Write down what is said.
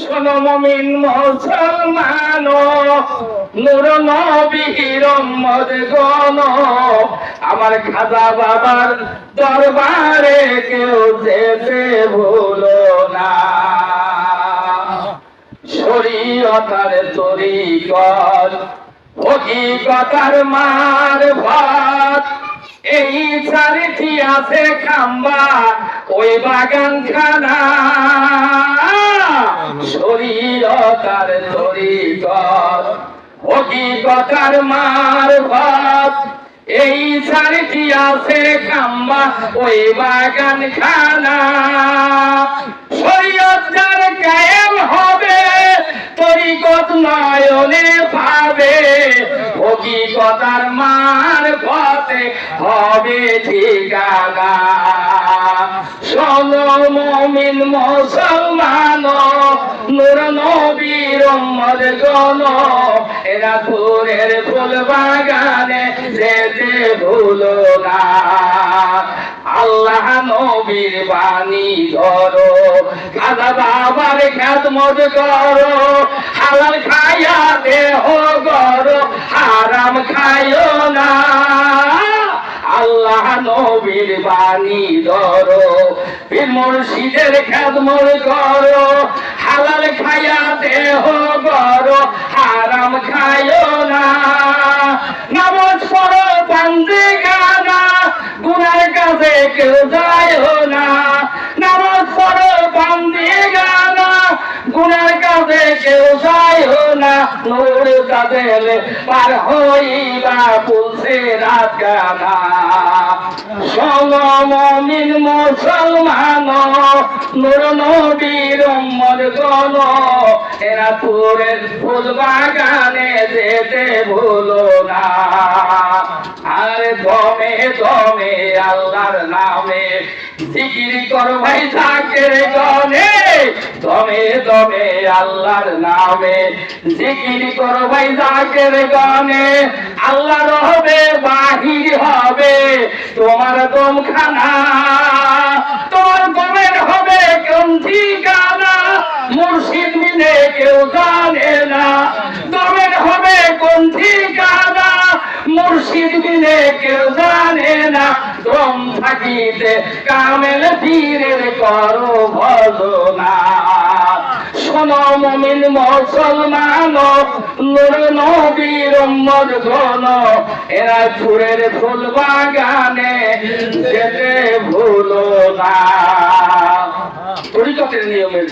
শোনো মুমিন মুসলমান, নূর নবীর উম্মত গণ, আমার খাজা বাবার দরবারে কেউ যেতে ভুলো না। শরীয়তার তরিকত হকিকতার মারফত, এই চারিটি আছে খাম্বা ওই বাগান খানা। শরীয়তার তরিকত হকিকতার মারফত, এই চারিটি আছে খাম্বা ওই বাগান খানা। শরীয়ত যার কায়েম হবে তরিকত নয়নে পাবে, হকিকতার মারফতে হবে ঠিকানা। শোনো মুমিন মুসলমান, নূর নবীর উম্মত গণ, এরা ফুলের ফুল বাগানে যেতে ভুলো না। আল্লাহ নবীর বাণী ধরো, খাজা বাবার খেদমত করো, হালাল খায়া দেহ গড়ো, হারাম খায়ো না। আল্লাহ নবীর বাণী ধরো, পীর মুর্শিদের খেদমত করো, হালাল খায়া দেহ গড়ো, হারাম খায়ো না। নামাজ পড়ো বান্দেগানা, গুনার কাছে কেউ যায়ও না। নামাজ পড়ো বান্দেগানা, গুনার কাছে কেউ যায়ও না। নূর কাদের পার হইবা পুলসে রাত কানা। শোনো মুমিন মুসলমান, নূর নবীর উম্মত গণ, এরা ফুলের ফুল বাগানে যেতে ভুলো না। আর দমে দমে আল্লাহর নামে জিকির কর ভাই জাকের গনে, দমে দমে আল্লাহর নামে জিকির কর ভাই জাকের গনে। আল্লাহ রহবে বাহির হবে তোমার দমখানা, তোমার দমের হবে কোন ঠিকানা, মুর্শিদ মিলে কেউ জানে না। দমের হবে কোন ঠিকানা, মুর্শিদ মিলে কেউ জানে না। দম থাকিতে কামেল পীরের করো ভজনা। শোনো মুমিন মুসলমান, নূর নবীর উম্মত গণ, এরা ফুলের ফুল বাগানে যেতে ভুলো না। তরিকতের নিয়মের